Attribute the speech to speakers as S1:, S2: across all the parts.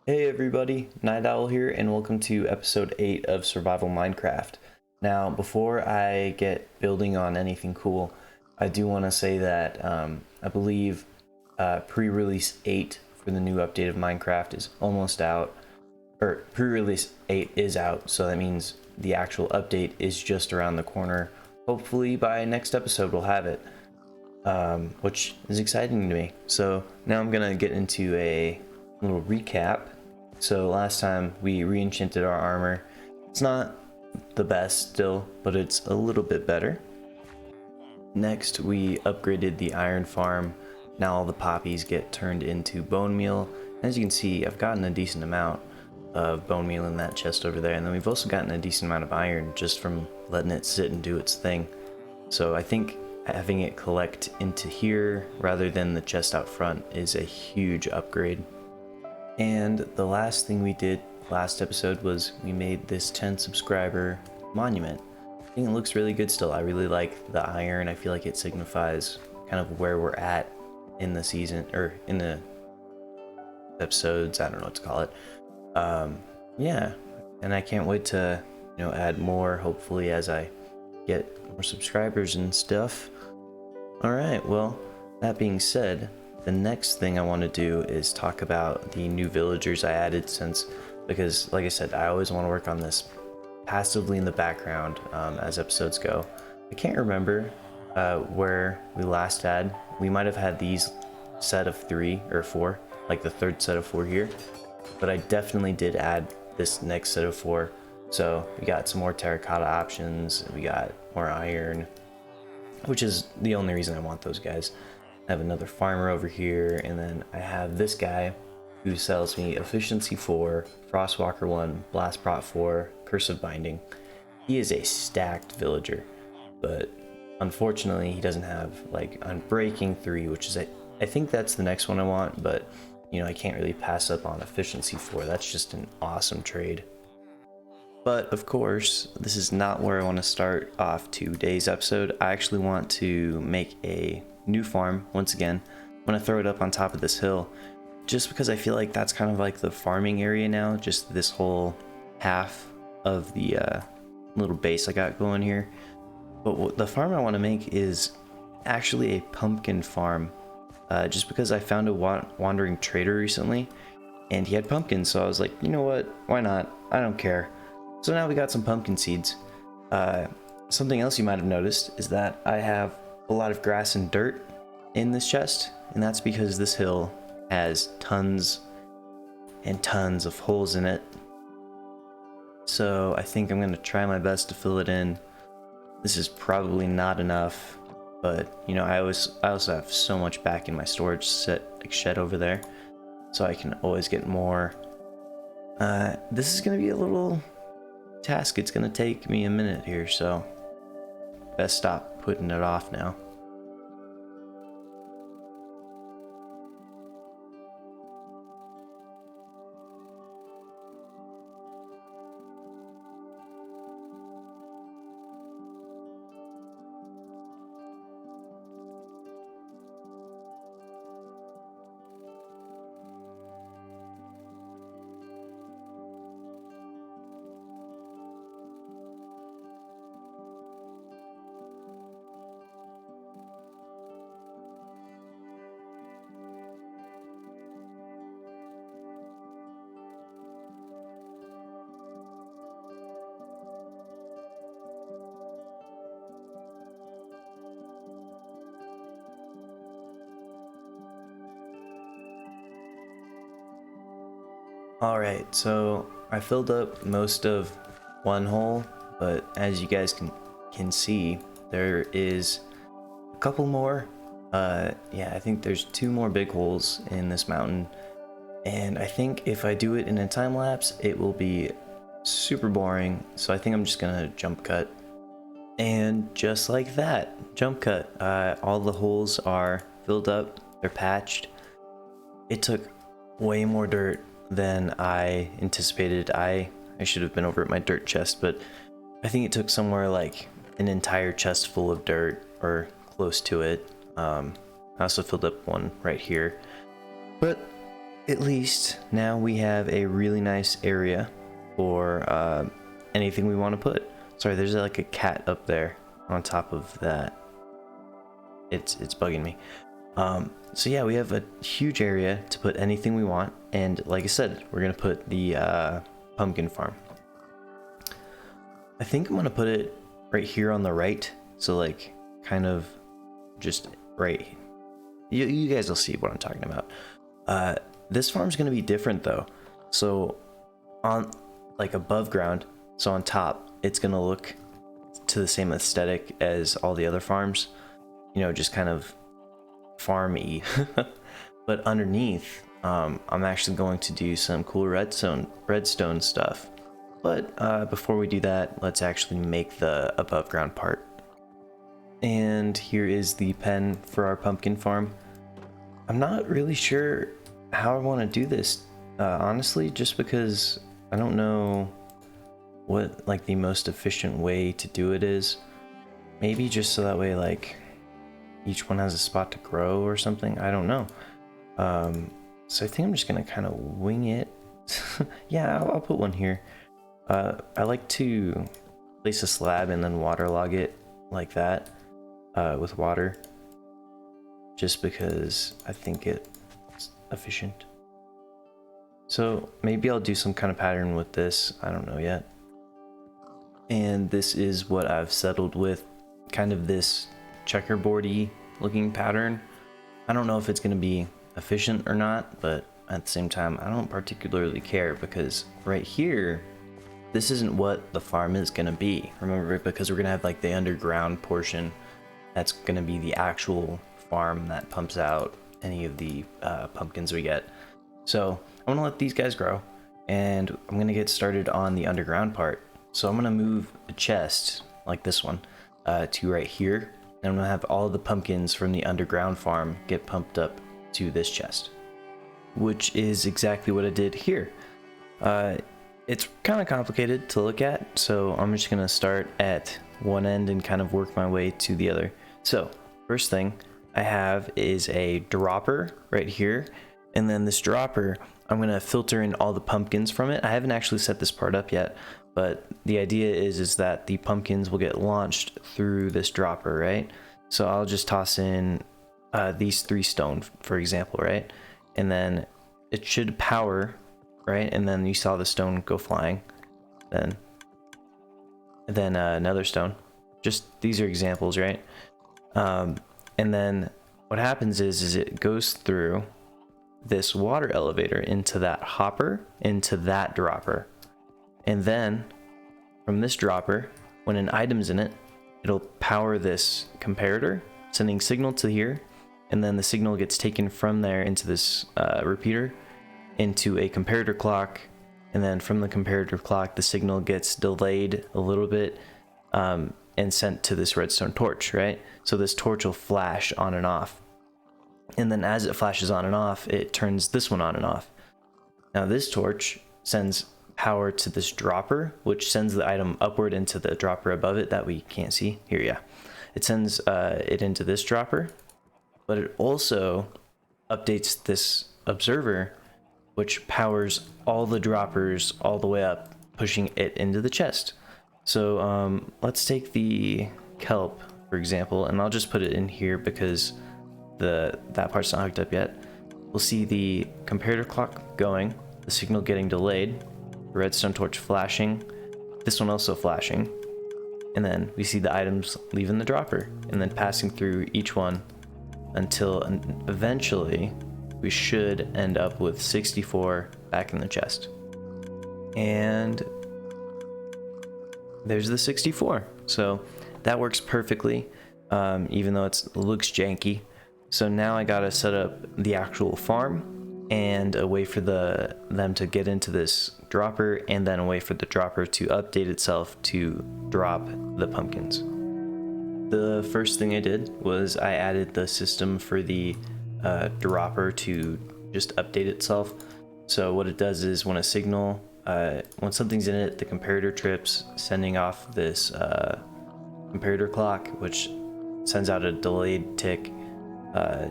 S1: Hey everybody, Night Owl here, and welcome to episode 8 of Survival Minecraft. Now, before I get building on anything cool, I do want to say that I believe pre-release 8 for the new update of Minecraft is almost out, or pre-release 8 is out, so that means the actual update is just around the corner. Hopefully by next episode we'll have it, which is exciting to me. So now I'm gonna get into a little recap. So last time we re-enchanted our armor. It's not the best still, but it's a little bit better. Next we upgraded the iron farm. Now all the poppies get turned into bone meal. As you can see, I've gotten a decent amount of bone meal in that chest over there, and then we've also gotten a decent amount of iron just from letting it sit and do its thing. So I think having it collect into here rather than the chest out front is a huge upgrade. And the last thing we did last episode was we made this 10 subscriber monument. I think it looks really good still. I really like the iron. I feel like it signifies kind of where we're at in the season, or in the episodes. I don't know what to call it. Yeah, and I can't wait to add more, hopefully, as I get more subscribers and stuff. Alright, well, that being said, the next thing I want to do is talk about the new villagers I added, because like I said, I always want to work on this passively in the background as episodes go. I can't remember where we last had. We might have had these set of 3 or 4, like the third set of 4 here, but I definitely did add this next set of 4. So we got some more terracotta options, we got more iron, which is the only reason I want those guys. I have another farmer over here, and then I have this guy who sells me efficiency 4, frostwalker 1, blast prot 4, curse of binding. He is a stacked villager, but unfortunately he doesn't have like unbreaking 3, which is I think that's the next one I want, but I can't really pass up on efficiency 4. That's just an awesome trade. But of course, this is not where I want to start off today's episode. I actually want to make a new farm once again. I'm gonna throw it up on top of this hill just because I feel like that's kind of like the farming area now, just this whole half of the little base I got going here. But the farm I want to make is actually a pumpkin farm, just because I found a wandering trader recently and he had pumpkins, so I was like, you know what, why not? I don't care. So now we got some pumpkin seeds. Something else you might have noticed is that I have a lot of grass and dirt in this chest, and that's because this hill has tons and tons of holes in it. So I think I'm gonna try my best to fill it in. This is probably not enough, but I also have so much back in my storage shed over there, so I can always get more. This is gonna be a little task. It's gonna take me a minute here, so best stop putting it off now. Alright, so I filled up most of one hole, but as you guys can see, there is a couple more. Yeah, I think there's 2 more big holes in this mountain, and I think if I do it in a time lapse, it will be super boring, so I think I'm just gonna jump cut. And just like that, jump cut. All the holes are filled up, they're patched. It took way more dirt than I anticipated. I should have been over at my dirt chest, but I think it took somewhere like an entire chest full of dirt, or close to it. I also filled up one right here, but at least now we have a really nice area for anything we want to put. Sorry, there's like a cat up there on top of that. It's bugging me. So yeah, we have a huge area to put anything we want, and like I said, we're gonna put the pumpkin farm. I think I'm gonna put it right here on the right, so like kind of just right. You guys will see what I'm talking about. This farm's gonna be different though. So on like above ground, so on top, it's gonna look to the same aesthetic as all the other farms. You know, just kind of farmy. But underneath, I'm actually going to do some cool redstone stuff. But before we do that, let's actually make the above ground part. And here is the pen for our pumpkin farm. I'm not really sure how I want to do this, honestly, just because I don't know what like the most efficient way to do it is. Maybe just so that way like each one has a spot to grow or something. I don't know. So I think I'm just gonna kind of wing it. Yeah, I'll put one here. I like to place a slab and then waterlog it like that with water, just because I think it's efficient. So maybe I'll do some kind of pattern with this. I don't know yet. And this is what I've settled with, kind of this checkerboardy looking pattern. I don't know if it's going to be efficient or not, but at the same time, I don't particularly care, because right here, this isn't what the farm is going to be. Remember, because we're going to have like the underground portion, that's going to be the actual farm that pumps out any of the pumpkins we get. So I'm going to let these guys grow, and I'm going to get started on the underground part. So I'm going to move a chest like this one to right here, and I'm going to have all the pumpkins from the underground farm get pumped up to this chest, which is exactly what I did here. It's kind of complicated to look at, so I'm just going to start at one end and kind of work my way to the other. So first thing I have is a dropper right here, and then this dropper, I'm going to filter in all the pumpkins from it. I haven't actually set this part up yet, but the idea is that the pumpkins will get launched through this dropper, right? So I'll just toss in these 3 stone, for example, right? And then it should power, right? And then you saw the stone go flying. Then another stone. Just these are examples, right? And then what happens is it goes through this water elevator into that hopper, into that dropper. And then from this dropper, when an item's in it, it'll power this comparator, sending signal to here, and then the signal gets taken from there into this repeater, into a comparator clock, and then from the comparator clock, the signal gets delayed a little bit and sent to this redstone torch, right? So this torch will flash on and off. And then as it flashes on and off, it turns this one on and off. Now this torch sends power to this dropper, which sends the item upward into the dropper above it that we can't see here. Yeah, it sends it into this dropper, but it also updates this observer, which powers all the droppers all the way up, pushing it into the chest. So let's take the kelp, for example, and I'll just put it in here because that part's not hooked up yet. We'll see the comparator clock going, the signal getting delayed, the redstone torch flashing, this one also flashing, and then we see the items leaving the dropper and then passing through each one until eventually we should end up with 64 back in the chest. And there's the 64. So that works perfectly, even though it looks janky. So now I gotta set up the actual farm and a way for them to get into this dropper, and then a way for the dropper to update itself to drop the pumpkins. The first thing I did was I added the system for the dropper to just update itself. So what it does is when a signal, when something's in it, the comparator trips, sending off this comparator clock, which sends out a delayed tick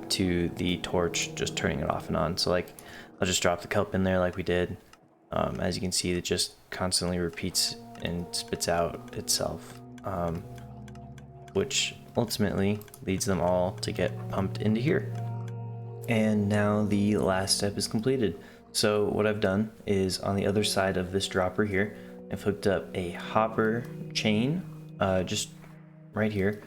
S1: to the torch, just turning it off and on. So like I'll just drop the kelp in there like we did. As you can see, it just constantly repeats and spits out itself, which ultimately leads them all to get pumped into here. And now the last step is completed. So what I've done is on the other side of this dropper here, I've hooked up a hopper chain, just right here.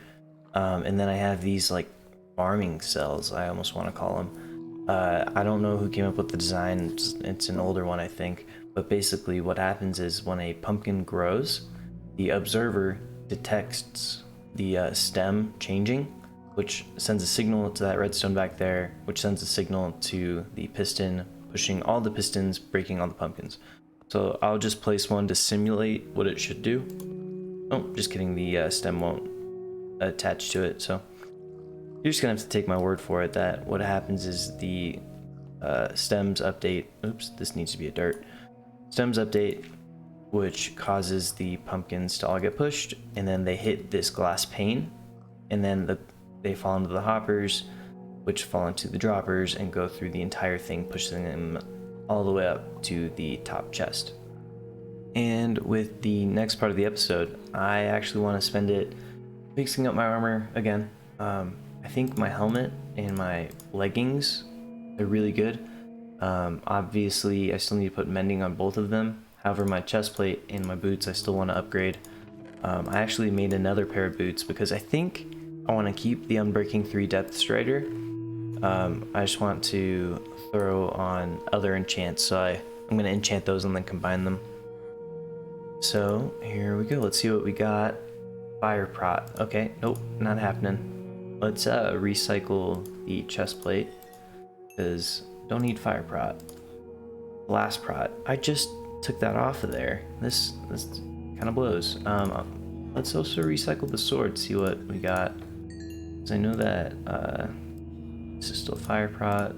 S1: And then I have these like farming cells, I almost want to call them. I don't know who came up with the design, it's an older one I think, but basically what happens is when a pumpkin grows, the observer detects the stem changing, which sends a signal to that redstone back there, which sends a signal to the piston, pushing all the pistons, breaking all the pumpkins. So I'll just place one to simulate what it should do. Oh, just kidding, the stem won't attach to it, so you're just gonna have to take my word for it that what happens is the stems update. Oops, this needs to be a dirt. Stems update, which causes the pumpkins to all get pushed, and then they hit this glass pane, and then they fall into the hoppers, which fall into the droppers and go through the entire thing, pushing them all the way up to the top chest. And with the next part of the episode, I actually want to spend it fixing up my armor again. I think my helmet and my leggings, they're really good. Obviously, I still need to put mending on both of them. However, my chest plate and my boots, I still want to upgrade. I actually made another pair of boots because I think I want to keep the Unbreaking 3 Depth Strider. I just want to throw on other enchants, so I'm going to enchant those and then combine them. So here we go. Let's see what we got. Fire prot. Okay, nope, not happening. Let's recycle the chest plate, because don't need fire prot. Blast prot. I just took that off of there. This kind of blows. Let's also recycle the sword, see what we got. Because I know that this is still fire prot.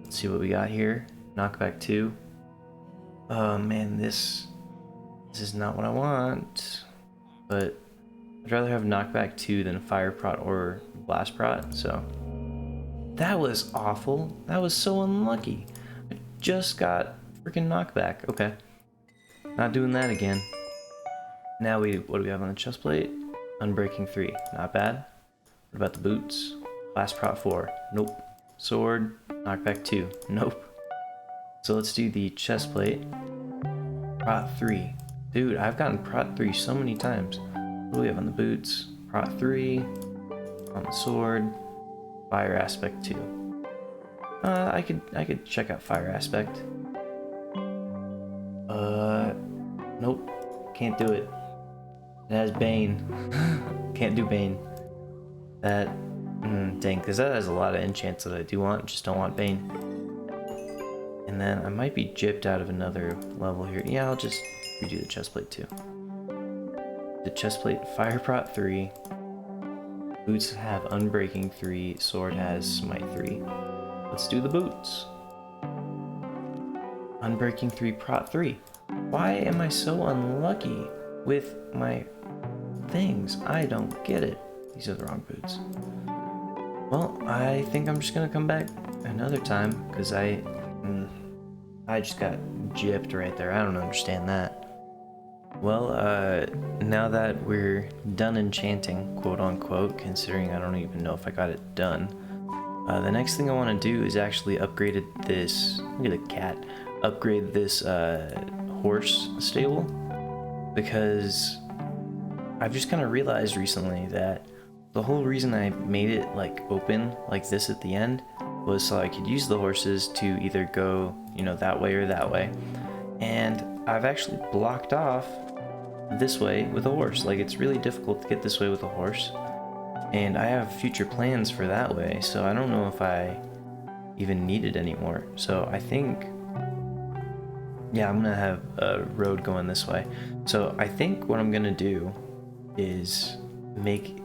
S1: Let's see what we got here. Knockback 2. Oh man, this is not what I want. But I'd rather have knockback 2 than fire prot or blast prot, so that was awful. That was so unlucky. I just got freaking knockback. Okay, not doing that again. Now what do we have on the chest plate? Unbreaking 3, not bad. What about the boots? Blast prot 4, nope. Sword, knockback 2, nope. So let's do the chest plate. Prot 3. Dude, I've gotten prot 3 so many times. What do we have on the boots? Prot 3. On the sword. Fire aspect 2. I could check out fire aspect. Nope. Can't do it. It has Bane. Can't do Bane. That, dang, because that has a lot of enchants that I do want, just don't want Bane. And then I might be gypped out of another level here. Yeah, I'll just redo the chestplate too. The chestplate, fire prot 3. Boots have unbreaking 3. Sword has smite 3. Let's do the boots. Unbreaking 3, prot 3. Why am I so unlucky with my things? I don't get it. These are the wrong boots. Well, I think I'm just gonna come back another time because I just got gypped right there. I don't understand that. Well, now that we're done enchanting, quote unquote, considering I don't even know if I got it done, the next thing I want to do is actually upgrade this. Look at the cat. Upgrade this horse stable, because I've just kind of realized recently that the whole reason I made it like open like this at the end was so I could use the horses to either go, you know, that way or that way. And I've actually blocked off this way with a horse. Like, it's really difficult to get this way with a horse. And I have future plans for that way, so I don't know if I even need it anymore. So I think, yeah, I'm gonna have a road going this way. So I think what I'm gonna do is make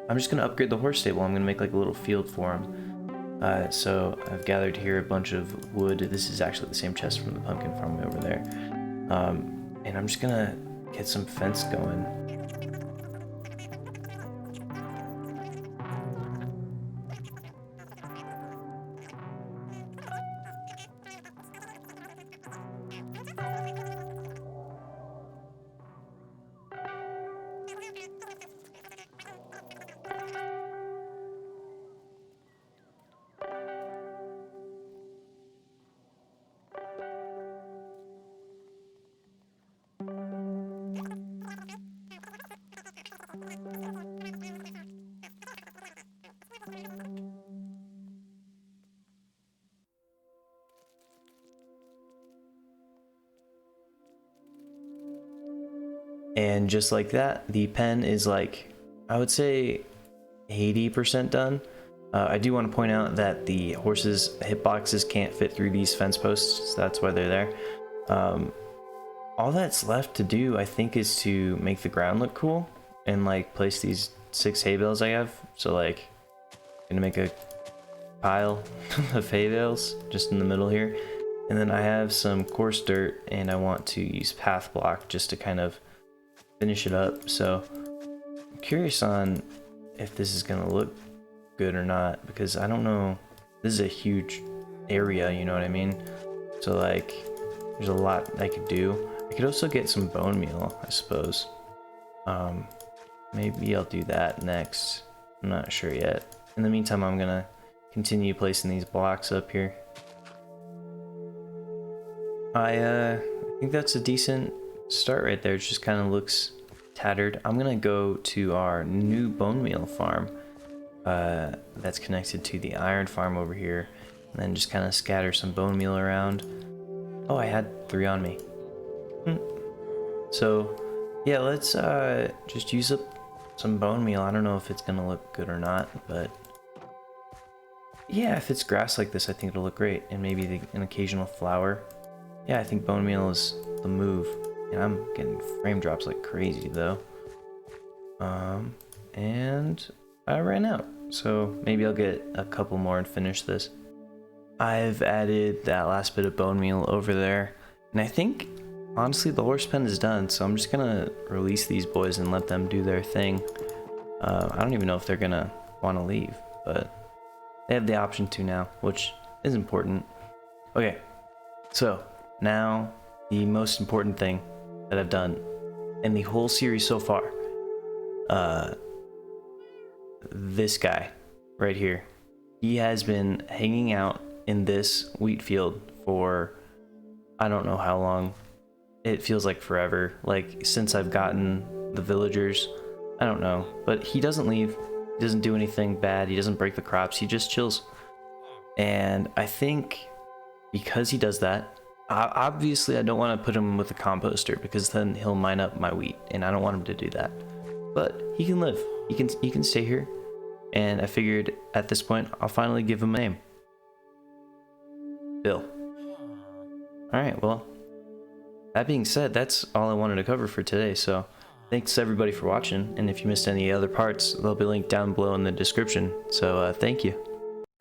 S1: I'm just gonna upgrade the horse stable. I'm gonna make like a little field for him. So I've gathered here a bunch of wood. This is actually the same chest from the pumpkin farm over there. And I'm just gonna get some fence going. And just like that, the pen is like, I would say 80% done. I do want to point out that the horses' hitboxes can't fit through these fence posts, so that's why they're there. All that's left to do, I think, is to make the ground look cool and like place these 6 hay bales I have. So like, I'm gonna make a pile of hay bales just in the middle here, and then I have some coarse dirt, and I want to use path block just to kind of finish it up. So I'm curious on if this is gonna look good or not, because I don't know. This is a huge area, you know what I mean? So like, there's a lot I could do. I could also get some bone meal, I suppose. Maybe I'll do that next. I'm not sure yet. In the meantime, I'm gonna continue placing these blocks up here. I think that's a decent start right there. It just kind of looks tattered. I'm gonna go to our new bone meal farm that's connected to the iron farm over here, and then just kind of scatter some bone meal around. Oh, I had 3 on me. So yeah, let's just use up some bone meal. I don't know if it's gonna look good or not, but yeah, if it's grass like this, I think it'll look great. And maybe an occasional flower. Yeah, I think bone meal is the move. And I'm getting frame drops like crazy though. And I ran out, so maybe I'll get a couple more and finish this. I've added that last bit of bone meal over there, and I think honestly the horse pen is done, so I'm just gonna release these boys and let them do their thing. I don't even know if they're gonna want to leave, but they have the option to now, which is important. Okay, so now the most important thing that I've done in the whole series so far. This guy right here. He has been hanging out in this wheat field for I don't know how long. It feels like forever, like since I've gotten the villagers. I don't know, but he doesn't leave. He doesn't do anything bad. He doesn't break the crops. He just chills. And I think because he does that, obviously I don't want to put him with a composter because then he'll mine up my wheat, and I don't want him to do that. But he can live. He can stay here. And I figured at this point I'll finally give him a name. Bill. Alright, well, that being said, that's all I wanted to cover for today, so thanks everybody for watching, and if you missed any other parts, they'll be linked down below in the description, so thank you.